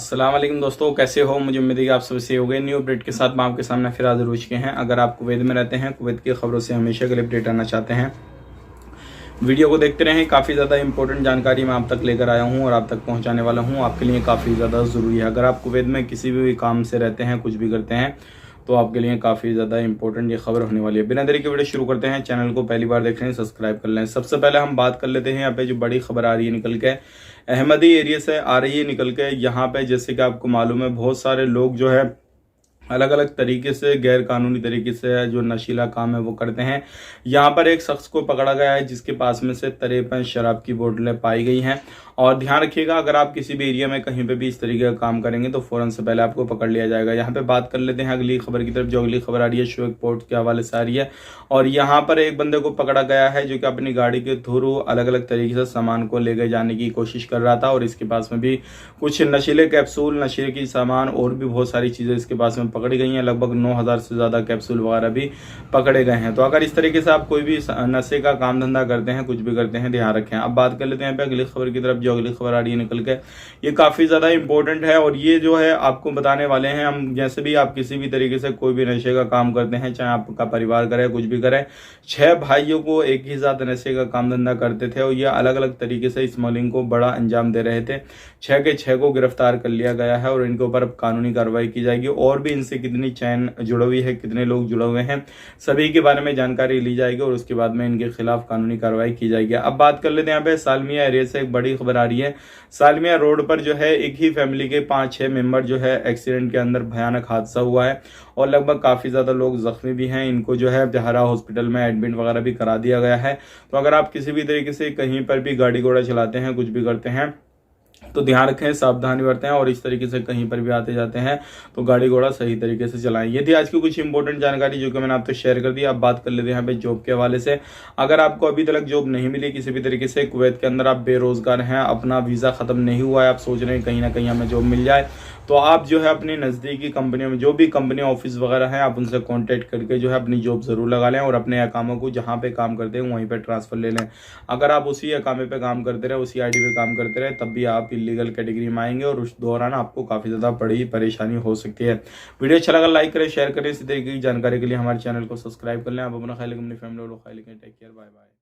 अस्सलाम वालेकुम दोस्तों, कैसे हो? मुझे उम्मीद है कि आप सब सही हो गए। न्यू अपडेट के साथ मैं आपके सामने फिर हाजिर हो चुके हैं। अगर आप कुवैत में रहते हैं, कुवैत की खबरों से हमेशा के लिए अपडेट आना चाहते हैं, वीडियो को देखते रहें। काफ़ी ज़्यादा इंपॉर्टेंट जानकारी मैं आप तक लेकर आया हूँ और आप तक पहुँचाने वाला हूँ। आपके लिए काफ़ी ज़्यादा ज़रूरी है। अगर आप कुवैत में किसी भी काम से रहते हैं, कुछ भी करते हैं, तो आपके लिए काफ़ी ज़्यादा इंपॉर्टेंट ये खबर होने वाली है। बिना देरी के वीडियो शुरू करते हैं। चैनल को पहली बार देख रहे हैं, सब्सक्राइब कर लें। सबसे पहले हम बात कर लेते हैं यहाँ पे जो बड़ी खबर आ रही है निकल के, अहमदी एरिया से आ रही है निकल के। यहाँ पे जैसे कि आपको मालूम है, बहुत सारे लोग जो है अलग अलग तरीके से, गैर कानूनी तरीके से जो नशीला काम है वो करते हैं। यहाँ पर एक शख्स को पकड़ा गया है जिसके पास में से 53 शराब की बोतलें पाई गई हैं। और ध्यान रखिएगा, अगर आप किसी भी एरिया में कहीं पे भी इस तरीके का काम करेंगे तो फौरन से पहले आपको पकड़ लिया जाएगा। यहाँ पे बात कर लेते हैं अगली खबर की तरफ। जो अगली खबर आ रही है शोएक पोर्ट के हवाले से आ रही है और यहाँ पर एक बंदे को पकड़ा गया है जो कि अपनी गाड़ी के थ्रू अलग अलग तरीके से सामान को लेकर जाने की कोशिश कर रहा था। और इसके पास में भी कुछ नशीले कैप्सूल, नशे की सामान और भी बहुत सारी चीजें इसके पास में पकड़ी गई हैं। लगभग 9,000 से ज्यादा कैप्सूल वगैरह भी पकड़े गए हैं। तो अगर इस तरीके से आप कोई भी नशे का काम धंधा करते हैं, कुछ भी करते हैं, ध्यान रखें। अब बात कर लेते हैं अगली खबर की तरफ। जो अगली खबर आ रही है निकल के, ये काफी ज्यादा इंपॉर्टेंट है और ये जो है आपको बताने वाले हैं हम। जैसे भी आप किसी भी तरीके से कोई भी नशे का काम करते हैं, चाहे आपका परिवार करे, कुछ भी करे, 6 भाइयों को एक ही साथ नशे का काम धंधा करते थे और ये अलग अलग तरीके से स्मगलिंग को बड़ा अंजाम दे रहे थे। 6 के 6 को गिरफ्तार कर लिया गया है और इनके ऊपर कानूनी कार्रवाई की जाएगी। और भी इनसे कितनी चैन जुड़ी हुई है, कितने लोग जुड़े हुए हैं, सभी के बारे में जानकारी ली जाएगी और उसके बाद में इनके खिलाफ कानूनी कार्रवाई की जाएगी। अब बात कर लेते हैं यहाँ पे सालमिया एरिया से एक बड़ी खबर आ रही है। सालमिया रोड पर जो है एक ही फैमिली के 5-6 मेंबर जो है एक्सीडेंट के अंदर भयानक हादसा हुआ है और लगभग काफी ज्यादा लोग जख्मी भी हैं। इनको जो है जहारा हॉस्पिटल में एडमिट वगैरह भी करा दिया गया है। तो अगर आप किसी भी तरीके से कहीं पर भी गाड़ी घोड़ा चलाते हैं, कुछ भी करते हैं, तो ध्यान रखें, सावधानी बरतें और इस तरीके से कहीं पर भी आते जाते हैं तो गाड़ी घोड़ा सही तरीके से चलाएं। ये थी आज की कुछ इंपॉर्टेंट जानकारी जो कि मैंने आपसे शेयर कर दी। अब बात कर लेते हैं यहाँ पे जॉब के हवाले से। अगर आपको अभी तक जॉब नहीं मिली किसी भी तरीके से, कुवैत के अंदर आप बेरोजगार हैं, अपना वीजा खत्म नहीं हुआ है, आप सोच रहे हैं कहीं ना कहीं हमें जॉब मिल जाए, तो आप जो है अपनी नज़दीकी कंपनियों में, जो भी कंपनी ऑफिस वगैरह है, आप उनसे कांटेक्ट करके जो है अपनी जॉब जरूर लगा लें और अपने अकामों को जहां पे काम करते हैं वहीं पे ट्रांसफर ले लें। अगर आप उसी अकामे पे काम करते रहे, उसी आईडी पे काम करते रहे, तब भी आप इलीगल कैटेगरी में आएंगे और उस दौरान आपको काफ़ी ज़्यादा बड़ी परेशानी हो सकती है। वीडियो अच्छा लगा लाइक करें, शेयर करें। इसी तरीके की जानकारी के लिए हमारे चैनल को सब्सक्राइब कर लें। आप अपना ख्याल, अपनी फैमिली और ख्याल, टेक केयर, बाय बाय।